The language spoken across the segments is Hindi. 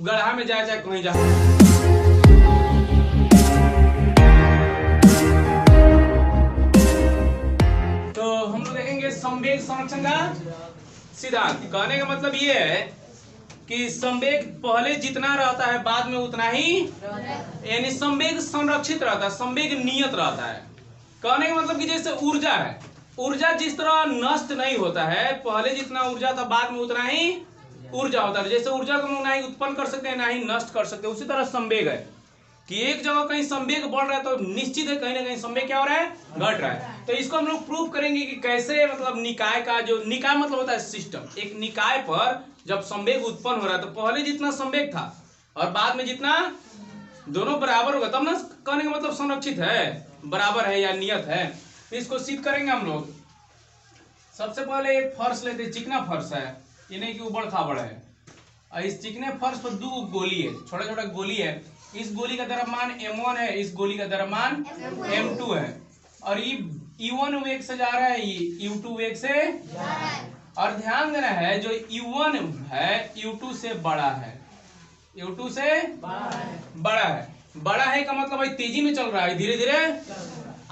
गढ़ा में जाए चाहे कहीं जाए। तो हम लोग देखेंगे संवेग संरक्षण का सिद्धांत। कहने का मतलब ये है कि संवेग पहले जितना रहता है बाद में उतना ही, यानी संवेग संरक्षित रहता है, संवेग नियत रहता है। कहने का मतलब कि जैसे ऊर्जा है, ऊर्जा जिस तरह नष्ट नहीं होता है, पहले जितना ऊर्जा था बाद में उतना ही ऊर्जा होता है। जैसे ऊर्जा को हम लोग ना ही उत्पन्न कर सकते हैं ना ही नष्ट कर सकते हैं, उसी तरह संवेग है कि एक जगह कहीं संवेग बढ़ रहा है तो निश्चित है कहीं ना कहीं संवेग क्या हो रहा है, घट रहा है। तो इसको हम लोग प्रूव करेंगे कि कैसे, मतलब निकाय का जो निकाय मतलब होता है सिस्टम, एक निकाय पर जब संवेग उत्पन्न हो रहा है तो पहले जितना संवेग था और बाद में जितना, दोनों बराबर होगा तब ना कहने का मतलब संरक्षित है, बराबर है या नियत है। तो इसको सिद्ध करेंगे हम लोग। सबसे पहले एक फर्श लेते, चिकना फर्श है, ये नहीं कि उबड़ खाबड़ है। और इस चिकने फर्श पर दो गोली है, छोटा छोटा गोली है। इस गोली का द्रव्यमान m1 है, इस गोली का द्रव्यमान m2 है। और ये u1 वेग से जा रहा है, ये u2 वेग से जा रहा है। और ध्यान देना है जो u1 है u2 से बड़ा है, u2 से बड़ा है। बड़ा है का मतलब भाई तेजी में चल रहा है, धीरे धीरे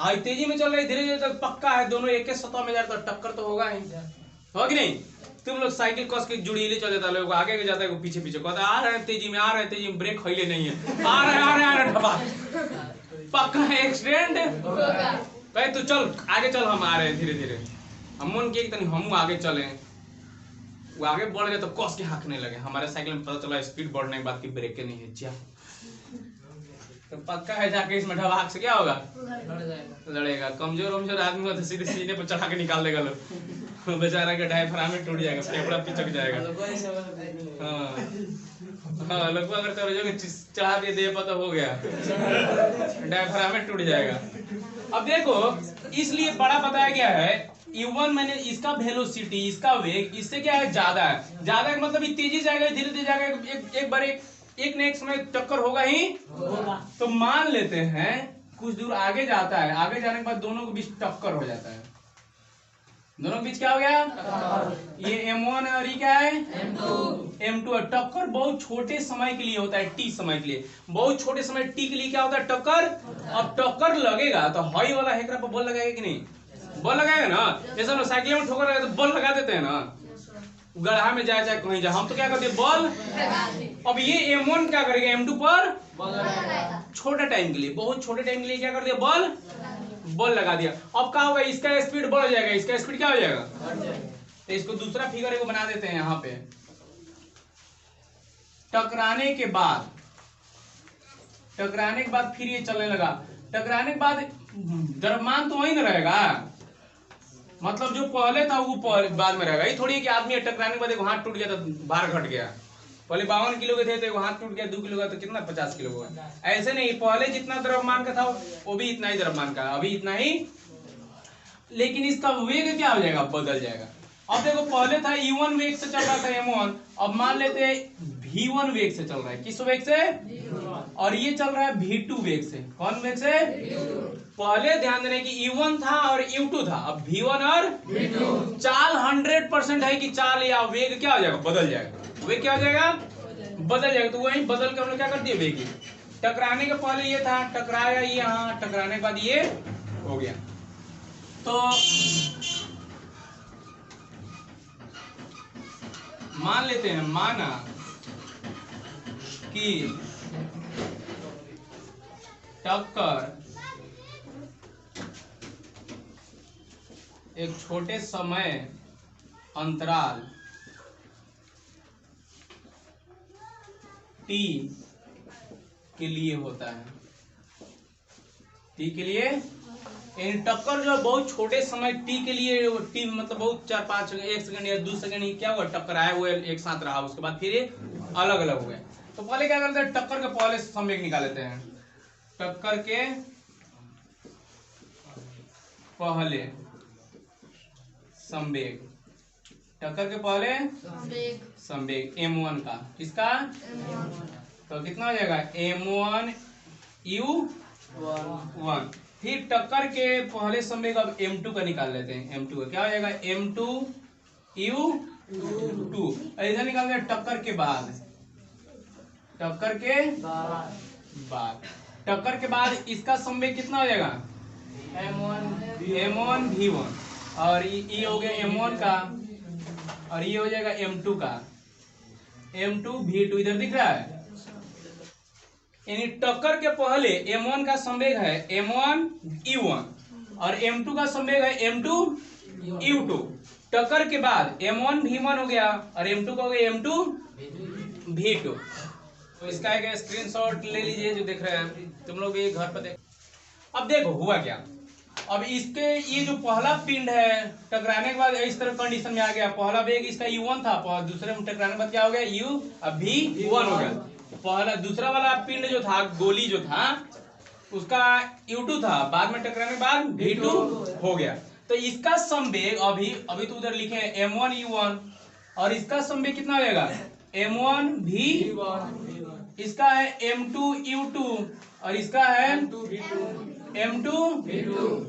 आज तेजी में चल रहा है, धीरे धीरे तक पक्का है, दोनों एक ही सतह में जा रहे तो टक्कर तो होगा ही, हो कि नहीं। तुम लोग साइकिल कस के जुड़ीले चल जाता, लोग आगे के जाता है, पीछे पीछे कहता आ रहे हैं तेजी में, आ रहे हैं तेजी में, ब्रेक खैले नहीं है, आ रहे ढबा पक्का एक्सीडेंट भाई। तू चल आगे चल, हम आ रहे हैं धीरे धीरे। हम मन किए तनी हम आगे चले, वो आगे बढ़ गए तो कस के हाँकने लगे। हमारे साइकिल में पता चला स्पीड बढ़ने के बाद की ब्रेक नहीं है, जा तो पक्का है जाके इसमें ढबाक से क्या होगा, लड़ेगा। कमजोर आदमी को तो सीधे सीने पर चढ़ा के निकाल देगा लोग, बेचारा का डायफ्राम टूट जाएगा, फेफड़ा पिचक जाएगा। हाँ लोग अगर चढ़ा दिए दे पता हो गया, डायफ्राम टूट जाएगा। अब देखो इसलिए बड़ा बताया गया है u1, मैंने इसका वेलोसिटी, इसका वेग इससे क्या है ज्यादा है। ज्यादा है मतलब तेजी जाएगा, धीरे धीरे जाएगा, एक बार एक न एक समय टक्कर होगा ही होगा। तो मान लेते हैं कुछ दूर आगे जाता है, आगे जाने के बाद दोनों के बीच टक्कर हो जाता है। दोनों के बीच क्या हो गया, ये m1 है और ये क्या है m2 है। टक्कर बहुत छोटे समय के लिए होता है, t समय के लिए, बहुत छोटे समय t के लिए क्या होता है टक्कर। अब टक्कर लगेगा तो हई वाला हेकरा पर बल लगाएगा कि नहीं, बल लगाएगा ना। जैसे हम साइकिल में ठोकर लगा तो बल लगा देते हैं ना, गढ़ा में जाए चाहे कहीं जाए, हम तो क्या करते हैं बल। अब ये m1 क्या करेगा m2 पर छोटे टाइम के लिए, बहुत छोटे टाइम के लिए क्या कर दिया, बल लगा दिया। अब क्या होगा, इसका स्पीड बढ़ जाएगा, इसका स्पीड क्या हो जाएगा। तो इसको दूसरा फिगर को बना देते हैं यहाँ पे। टकराने के बाद फिर ये चलने लगा। टकराने के बाद द्रव्यमान तो वही ना रहेगा, मतलब जो पहले था वो बाद में रहेगा। ये थोड़ी है कि आदमी टकराने के बाद एक हाथ टूट गया तो भार घट गया, पहले 52 किलो के थे तो हाथ टूट गया 2 किलो का तो कितना 50 किलो हुआ। ऐसे नहीं, पहले जितना द्रव्यमान का था वो भी इतना ही द्रव्यमान का, अभी इतना ही, लेकिन इसका वेग क्या हो जाएगा, बदल जाएगा। अब देखो पहले था u1 वेग से चल रहा था m1, अब मान लेते हैं v1 वेग से चल रहा है। किस वेग से, और ये चल रहा है v2 वेग से। कौन वेग से, पहले ध्यान देना कि u1 था और u2 था, अब v1 और v2। चाल 100% है कि चाल या वेग क्या हो जाएगा, बदल जाएगा। वेग क्या हो जाएगा, बदल जाएगा। तो वही बदल के हम लोग क्या कर दिए, वेग। टकराने के पहले ये था, टकराया यहाँ, टकराने के बाद ये हो गया। तो मान लेते हैं, माना कि टक्कर एक छोटे समय अंतराल t के लिए होता है, t के लिए, टक्कर जो बहुत छोटे समय t के लिए, t मतलब बहुत 4-5 सेकंड, 1 सेकंड या 2 सेकंड ही क्या हुआ, टक्कर आया हुआ एक साथ रहा, उसके बाद फिर ये अलग अलग हो गए। तो पहले क्या करते हैं, टक्कर के पहले संवेग निकाल लेते हैं। टक्कर के पहले संवेग, टक्कर के पहले संवेग m1 का, किसका, तो कितना हो जाएगा m1 u1। फिर टक्कर के पहले संवेग अब m2 का निकाल लेते हैं। m2 का क्या हो जाएगा, m2 u2। इधर निकाल दें टक्कर के बाद, टक्कर के बाद, टक्कर के बाद इसका संवेग कितना हो जाएगा m1 v1, और ये हो गया m1 का, और ये हो जाएगा m2 का, m2 v2 इधर दिख रहा है। यानी टक्कर के पहले m1 का संवेग है m1 u1 और m2 का संवेग है m2 u2। टक्कर के बाद m1 v1 हो गया और m2 का हो गया m2 v2। तो इसका एक स्क्रीनशॉट ले लीजिए जो देख रहे हैं तुम लोग ये घर पर देख। अब देखो हुआ क्या, अब इसके ये जो पहला पिंड है टकराने के बाद इस तरह कंडीशन में आ गया, पहला वेग इसका u1 था, दूसरे में टकराने के बाद क्या हो गया u अब v1 हो गया। पहला दूसरा वाला पिंड जो था, गोली जो था उसका u2 था, बाद में टकराने के बाद v2 हो गया। तो इसका संवेग अभी तो उधर लिखे हैं m1 u1 और इसका संवेग कितना हो जाएगा m1 v1, इसका है m2 u2 और इसका है m2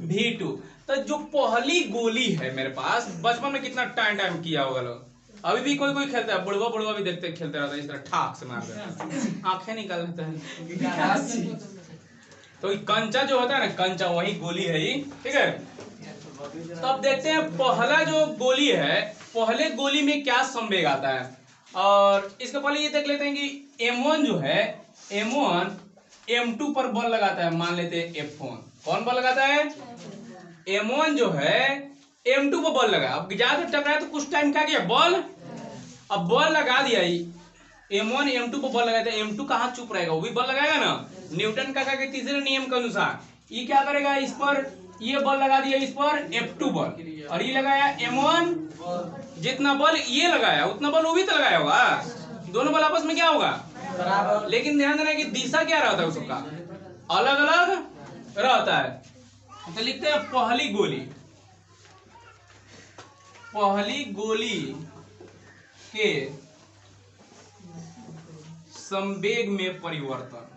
v2। तो जो पहली गोली है मेरे पास, बचपन में कितना टाइम किया होगा लोग, अभी भी कोई खेलता है, बुढ़वा भी देखते खेलते रहता है इस तरह ठाक से मार देता, आंखें निकाल देता है। तो कंचा जो होता है ना, कंचा वही गोली है ये, ठीक है। तो अब देखते हैं पहला जो गोली है, पहले गोली में क्या संवेग आता है, और इसके पहले ये देख लेते हैं कि m1 जो है, m1 m2 पर बल लगाता है, मान लेते हैं F1। कौन बल लगाता है m1 जो है m2 पर बल लगा, अब ज्यादा टकराया तो कुछ टाइम क्या किया बल, अब बल लगा दिया m1 m2 पर बल लगाता है, m2 कहाँ चुप रहेगा, वो भी बल लगाएगा ना, न्यूटन का तीसरे नियम के अनुसार। ये क्या करेगा, इस पर ये बल लगा दिया, इस पर F2 बल, और ये लगाया m1, जितना बल ये लगाया उतना बल वो भी तो लगाया होगा, दोनों बल आपस में क्या होगा, लेकिन ध्यान देना कि दिशा क्या रहता है उसका अलग अलग रहता है। तो लिखते हैं पहली गोली के संवेग में परिवर्तन,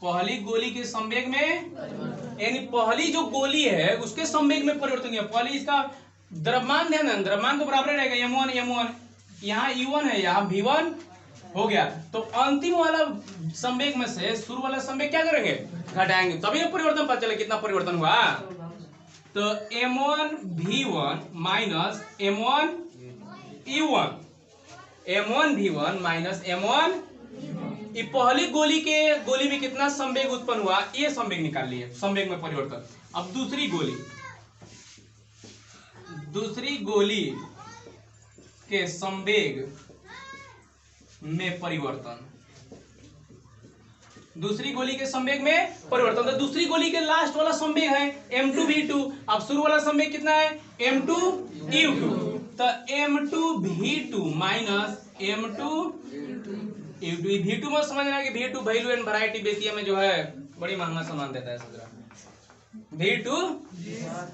पहली गोली के संवेग में, यानी पहली जो गोली है उसके संवेग में परिवर्तन किया। पहली इसका द्रव्यमान, ध्यान देना द्रव्यमान तो बराबर रहेगा m1 यहाँ u1 है, यहाँ v1 हो गया। तो अंतिम वाला संवेग में से शुरू वाला संवेग क्या करेंगे, घटाएंगे, तभी तो परिवर्तन पता चले कितना परिवर्तन हुआ। तो m1 v1 minus m1 u1, m1 v1 minus m1, ये पहली गोली में कितना संवेग उत्पन्न हुआ, ये संवेग निकाल लिए, संवेग में परिवर्तन। अब दूसरी गोली के संवेग में परिवर्तन, दूसरी गोली के संवेग में परिवर्तन। तो दूसरी गोली के लास्ट वाला संवेग है m2 v2, अब शुरू वाला संवेग कितना है m2 u2, तो m2 v2 minus m2 u2। v2 में समझना है कि v2 वैल्यू एंड वैरायटी बेसिया में जो है बड़ी महंगा सामान देता है, समझ रहा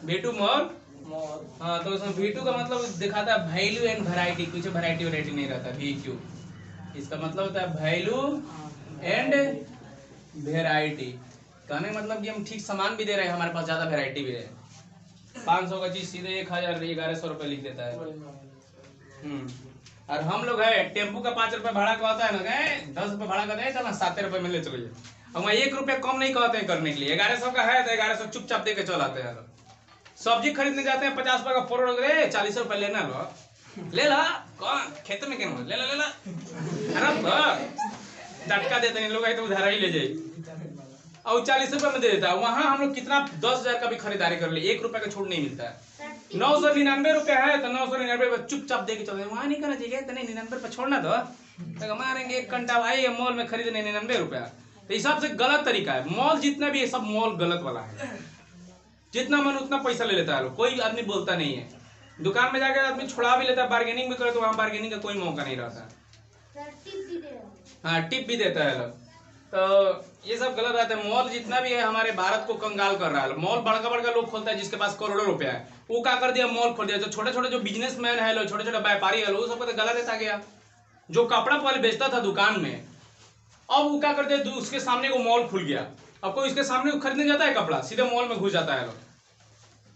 v2 मोर, हाँ, तो उसमें v2 का मतलब दिखाता है वैल्यू एंड वैरायटी, कुछ वैरायटी नहीं रहता v2, इसका मतलब होता है वैल्यू एंड वेराइटी। कहने का मतलब कि हम ठीक सामान भी दे रहे हैं, हमारे पास ज्यादा वेराइटी भी है। 500 का चीज सीधे 1100 रुपये लिख देता है। और हम लोग है टेम्पू का 5 रुपए भाड़ा का होता है ना, 10 रुपए भाड़ा का चलना 7 रुपए में ले चलो, हम 1 रुपया कम नहीं कहते हैं करने के लिए। 1100 का है तो 1100 चुपचाप दे के चल आते हैं। सब्जी खरीदने जाते हैं 50 रुपए का फोड़, 40 रुपए लेना लो, ले ला, कौन खेत में क्या ले ला झटका देते हैं लोग, तो उधार ही ले जाए और 40 रुपए में दे देता है। वहां हम लोग कितना 10,000 का भी खरीदारी कर ले, 1 रुपए का छूट नहीं मिलता है। 999 रुपए है तो 999 रुपए चुपचाप दे के चलते, वहां नहीं करना चाहिए, इतने 99 रुपए छोड़ना तो मारेंगे 1 घंटा भाई मॉल में खरीदने 99 रुपया। तो इस हिसाब से गलत तरीका है। मॉल जितना भी है सब मॉल गलत वाला है, जितना मन उतना पैसा ले लेता है लोग, कोई आदमी बोलता नहीं है। दुकान में जाकर आदमी छुड़ा भी लेता है, बार्गेनिंग भी करे तो वहां बार्गेनिंग का कोई मौका नहीं रहता। हाँ, टिप भी देता है लोग, तो ये सब गलत रहता है। मॉल जितना भी है हमारे भारत को कंगाल कर रहा है। मॉल बड़का बड़का लोग खोलता है जिसके पास करोड़ों रुपया है, वो क्या कर दिया मॉल खोल दिया। जो छोटे छोटे जो बिजनेसमैन है लोग, छोटे छोटे व्यापारी है लोग, सबको तो गलत देता गया। जो कपड़ा पहले बेचता था दुकान में, अब वो क्या करते हैं उसके सामने वो मॉल खुल गया, अब कोई इसके सामने खरीदने जाता है कपड़ा, सीधे मॉल में घुस जाता है लोग।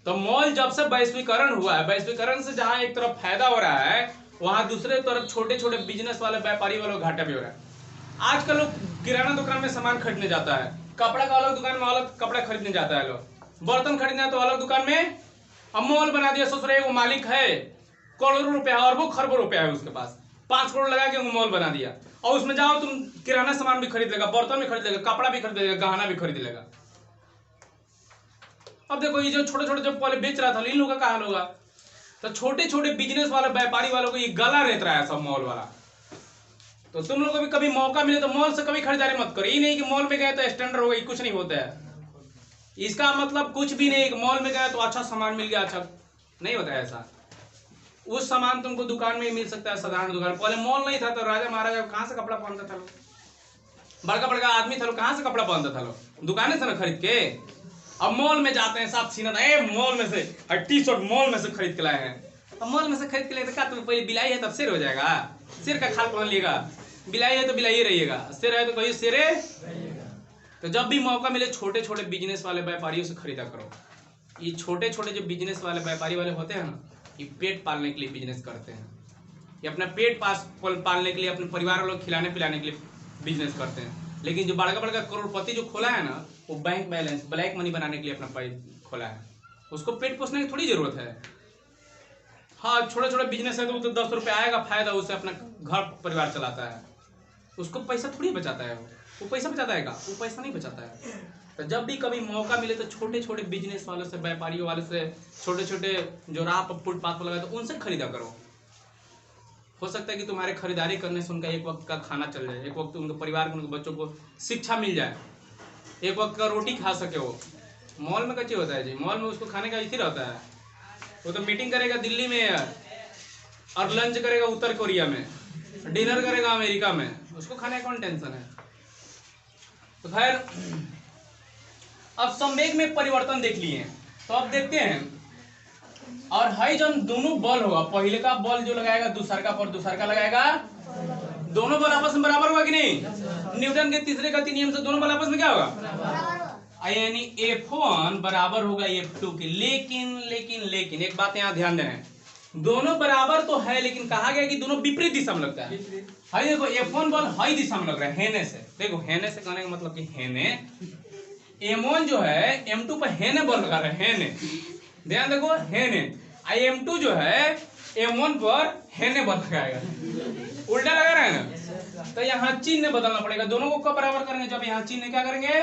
तो मॉल जब से वैश्वीकरण हुआ है, वैश्वीकरण से जहां एक तरफ फायदा हो रहा है, वहां दूसरे तरफ छोटे छोटे बिजनेस वाले व्यापारी वालों घाटा भी हो रहा है। आजकल लोग किराना दुकान में सामान खरीदने जाता है, कपड़ा का अलग दुकान में अलग कपड़ा खरीदने जाता है लोग, बर्तन खरीदना है तो अलग दुकान में। अब मॉल बना दिया, सोच रहे वो मालिक है, करोड़ों रुपया अरबों खरबों रुपया है उसके पास, 5 करोड़ लगा के वो मॉल बना दिया, और उसमें जाओ तुम किराना सामान भी खरीद लेगा, बर्तन भी खरीद लेगा, कपड़ा भी खरीद लेगा, गहना भी खरीद लेगा। अब देखो ये जो छोटे छोटे जब पहले बेच रहा था, इन लोगों का हाल होगा। तो छोटे छोटे बिजनेस वाले व्यापारी वालों को ये गला रहता है सब मॉल वाला। तो तुम लोग को भी कभी मौका मिले तो मॉल से कभी खरीदारी मत करो। ये नहीं कि मॉल में गए तो स्टैंडर्ड हो गई, कुछ नहीं होता है। इसका मतलब कुछ भी नहीं कि मॉल में गए तो अच्छा सामान मिल गया, अच्छा नहीं होता है ऐसा। उस सामान तुमको दुकान में ही मिल सकता है, साधारण दुकान। पहले मॉल नहीं था तो राजा महाराजा कहाँ से कपड़ा पहनता था लोग, बड़का बड़का आदमी था लोग कहाँ से कपड़ा पहनता था लोग, दुकानें से ना खरीद के। अब मॉल में जाते हैं साथ सीना, मॉल में से टी शर्ट मॉल में से खरीद के लाए हैं। अब मॉल में से खरीद के लाए तो क्या तुम पहले बिलाई है तब शेर हो जाएगा, शेर का खाल पहन लिएगा, बिलाई है तो बिलाई रहिएगा, शेर है तो कहिए शेरे। तो जब भी मौका मिले छोटे छोटे बिजनेस वाले व्यापारियों से खरीदा करो। ये छोटे छोटे जो बिजनेस वाले व्यापारी वाले होते हैं ना, ये पेट पालने के लिए बिजनेस करते हैं, ये अपना पेट पालने के लिए, अपने परिवार वालों को खिलाने पिलाने के लिए बिजनेस करते हैं। लेकिन जो बड़का बड़का करोड़पति जो खोला है ना, वो बैंक बैलेंस ब्लैक मनी बनाने के लिए अपना खोला है, उसको पेट पोषने की थोड़ी जरूरत है। हाँ छोटे छोटे बिजनेस है तो 10 रुपये आएगा फायदा, उससे अपना घर परिवार चलाता है, उसको पैसा थोड़ी बचाता है, वो पैसा बचाता है, वो पैसा नहीं बचाता है। तो जब भी कभी मौका मिले तो छोटे छोटे बिजनेस वालों से, व्यापारियों वाले से, छोटे छोटे जो राह पर फुटपाथ पर लगाए तो उनसे खरीदा करो। हो सकता है कि तुम्हारे खरीदारी करने से उनका एक वक्त का खाना चल जाए, एक वक्त उनके परिवार को, उनके बच्चों को शिक्षा मिल जाए, एक वक्त का रोटी खा सके वो। मॉल में कैसे होता है जी, मॉल में उसको खाने का इसी रहता है, वो तो मीटिंग करेगा दिल्ली में और लंच करेगा उत्तर कोरिया में, डिनर करेगा अमेरिका में, उसको खाने का कौन टेंशन है। तो खैर अब संवेग में परिवर्तन देख लिए, तो अब देखते हैं। और हाई जंप दोनों बल होगा, पहले का बल जो लगाएगा दूसर का पर दूसर का लगाएगा, दोनों बल आपस में बराबर होगा कि नहीं। न्यूटन के तीसरे गति नियम से दोनों बल आपस में क्या होगा, यानी F1 बराबर होगा F2 के। लेकिन लेकिन लेकिन एक बात यहाँ ध्यान देना है, दोनों बराबर तो है लेकिन कहा गया कि दोनों विपरीत दिशा में लगता है। हाई देखो F1 बल हाई दिशा में लग रहा है, हेने से। देखो हेने से कहने का मतलब कि हेने, M1 जो है M2 पर हेने बल लगा रहा है, हेने, ध्यान देखो हेने। M2 जो है M1 पर हेने बल लगाएगा, उल्टा लगा रहा है ना। तो यहाँ चिन्ह बदलना पड़ेगा, दोनों को कब बराबर करेंगे, जब यहाँ चिन्ह क्या करेंगे।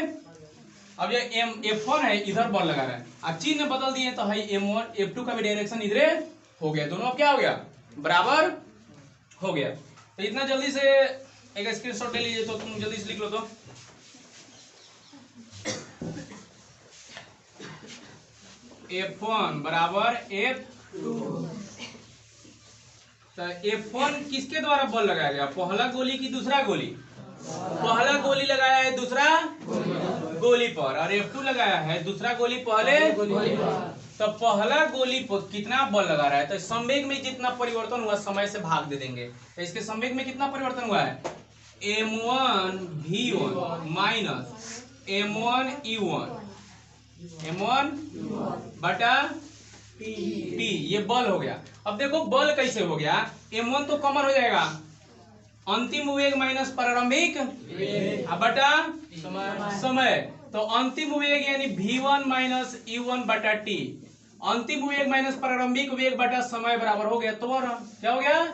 अब ये F1 है इधर बल लगा रहा है, अब चिन्ह बदल दिए तो है M1 F2 का भी डायरेक्शन इधर हो गया, दोनों अब क्या हो गया, बराबर हो गया। तो इतना जल्दी से एक स्क्रीनशॉट ले लीजिए, तो तुम जल्दी से लिख लो। तो F1 बराबर F2, तो F1 किसके द्वारा बल लगाया गया, पहला गोली की दूसरा गोली, पहला गोली लगाया है दूसरा गोली पर, और F2 लगाया है दूसरा गोली पहले गोली पर। तो पहला गोली पर कितना बल लगा रहा है, तो संवेग में जितना परिवर्तन हुआ समय से भाग दे देंगे, तो इसके संवेग में कितना परिवर्तन हुआ है, M1 V1 minus M1 E1, M1 बटा T, ये बल हो गया। अब देखो बल कैसे हो गया, M1 तो कॉमन हो जाएगा, अंतिम वेग माइनस प्रारंभिक बटा समय, तो अंतिम वेग यानी V1 माइनस E1 बटा T, अंतिम वेग माइनस प्रारंभिक वेग बटा समय बराबर हो गया त्वरण। क्या हो गया,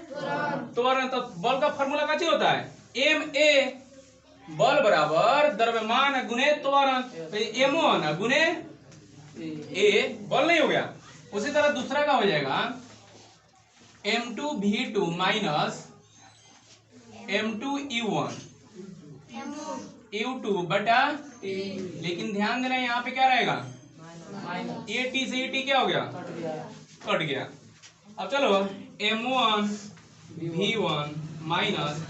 त्वरण। तो बल का फॉर्मूला कैसे होता है, Ma बल बराबर द्रव्यमान गुने त्वरण, M1 गुने A, बल नहीं हो गया। उसी तरह दूसरा का हो जाएगा M2 V2 minus M2 E1 U2 बटा T, लेकिन ध्यान देना यहाँ पे क्या रहेगा, AT से ET क्या हो गया, कट गया। अब चलो M1 V1 minus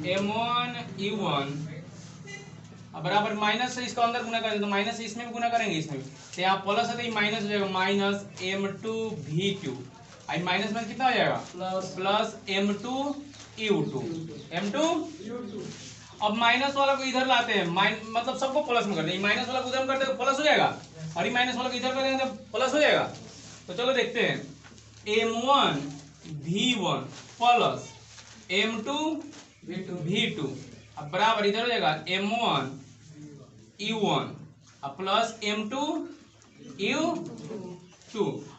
M1 E1 बराबर माइनस से इसका अंदर गुना करेंगे तो माइनस से इसमें भी गुना करेंगे, इसमें भी, तो यहाँ प्लस है तो ये माइनस हो जाएगा, माइनस M2 V2, आई माइनस में कितना हो जाएगा, प्लस M2 U2, M2 अब माइनस वाला को इधर लाते हैं, मतलब सबको प्लस में कर देंगे, माइनस वाला को उधर करते हैं प्लस हो जाएगा, और ये माइनस वाला को इधर कर देंगे तो प्लस हो जाएगा। तो चलो देखते हैं, M1 V1 plus M2 V2 अब बराबर इधर हो जाएगा m1 u1 plus m2 u2।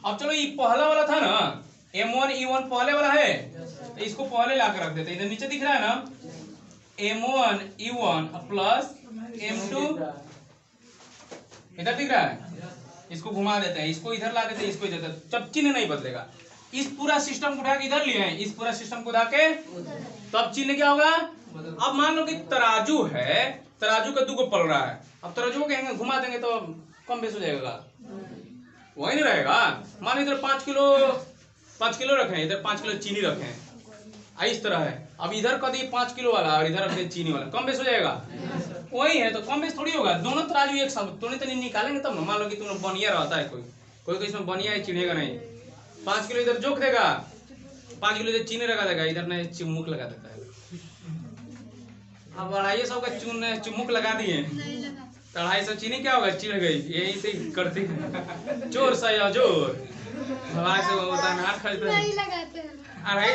अब चलो ये पहला वाला था ना, m1 u1 पहले वाला है, तो इसको पहले ला कर रख देते हैं। इधर नीचे दिख रहा है ना m1 u1 प्लस m2, इधर दिख रहा है, इसको घुमा देते हैं, इसको इधर ला देते हैं, इसको इधर, तब चिन्ह नहीं बदलेगा। इस पूरा सिस्टम को उठा के इधर लिए हैं, इस पूरा सिस्टम को उठा के तब चिन्ह क्या होगा। अब मान लो कि तराजू है, तराजू का 2 को पल रहा है, अब तराजू को कहेंगे घुमा देंगे तो कम बेस हो जाएगा, वही नहीं रहेगा। मान इधर 5 किलो रखे, इधर 5 किलो चीनी रखे, इस तरह है। अब इधर कर दिए 5 किलो वाला और इधर रख दिए चीनी वाला, कम बेस हो जाएगा, वही है। तो कम बेस थोड़ी होगा, दोनों तराजू एक साथ तो नहीं निकालेंगे तब ना। मान लो कि तुम बनिया रहता है, कोई इसमें बनिया है, चिढ़ेगा नहीं। 5 किलो इधर जोक देगा, 5 किलो इधर चीनी लगा देगा, इधर नहीं चिमुक लगा देता है। अब 250 का चुमुक लगा दिए, 250 चीनी क्या होगा, चिढ़ गई। यही से करते चोर सा जोर, 250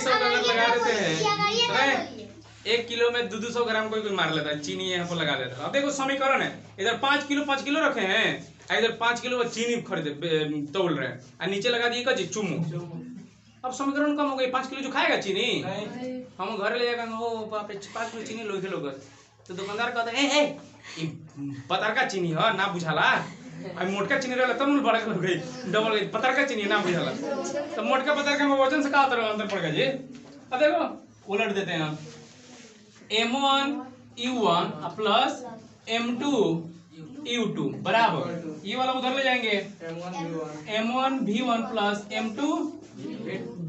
का अगर लगा देते हैं, 1 किलो में 200 ग्राम कोई मार लेता है, चीनी यहाँ पर लगा देता है। अब देखो समीकरण है, इधर 5 किलो रखे हैं, इधर 5 किलो चीनी खरीदे तोल रहे हैं, और नीचे लगा दिए का चुम्मू। अब समीकरण कम हो गई, 5 किलो जो खाएगा चीनी, हम घर ले जाएगा, ओ बाप रे 5 किलो चीनी लोगे लोग, तो दुकानदार कहता है ए पतरका चीनी है ना बुझाला, अब मोटका चीनी रहला तब बड़ा हो गई, डबल गई, पतरका चीनी ना बुझाला, तो मोटका पतरका में वजन से का अंतर पड़ गया जी। अब देखो उलट देते हैं हम, m1 u1 plus m2 u2 बराबर, ये वाला उधर ले जाएंगे, m1 v1 plus m2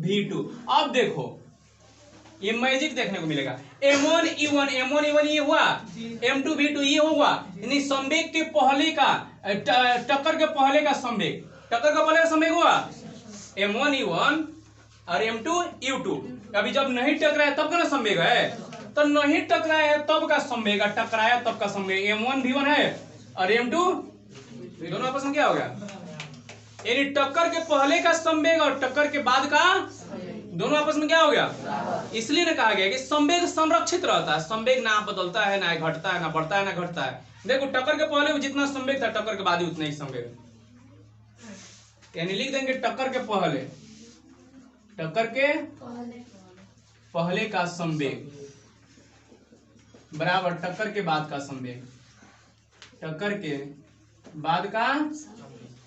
v2। अब देखो ये मैजिक देखने को मिलेगा, m1 e1 ये हुआ, m2 v2 ये होगा, यानी संवेग के पहले का टक्कर के पहले का संवेग, टक्कर का पहले का संवेग हुआ m1 e1 और m2 u2। अभी जब नहीं टकराया तब का ना संवेग है, तो नहीं टकराया तब का संवेग, टकराया तब का संवेग। m1 v1 है और m2 दोनों आपस में क्या हो गया, यानी टक्कर के पहले का संवेग और टक्कर के बाद का दोनों आपस में क्या हो गया। इसलिए ना कहा गया कि संवेग संरक्षित रहता है, संवेग ना बदलता है, ना घटता है, ना बढ़ता है, ना घटता है। देखो टक्कर के पहले जितना संवेग था, टक्कर के बाद ही उतना ही संवेग, यानी लिख देंगे टक्कर के पहले का संवेग बराबर टक्कर के बाद का संवेग, टक्कर के बाद का।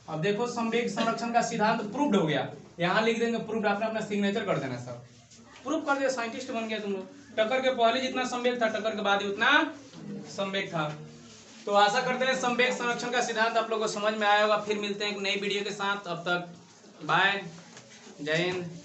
अब देखो संवेग संरक्षण का सिद्धांत प्रूव्ड हो गया, यहाँ लिख देंगे प्रूव्ड, आपने अपना सिग्नेचर कर देना, सब प्रूव कर दिया, साइंटिस्ट बन गया तुम लोग। टक्कर के पहले जितना संवेग था, टक्कर के बाद ही उतना संवेग था। तो आशा करते हैं संवेग संरक्षण का सिद्धांत आप लोगों को समझ में आया होगा। फिर मिलते हैं एक नई वीडियो के साथ, अब तक बाय, जय हिंद।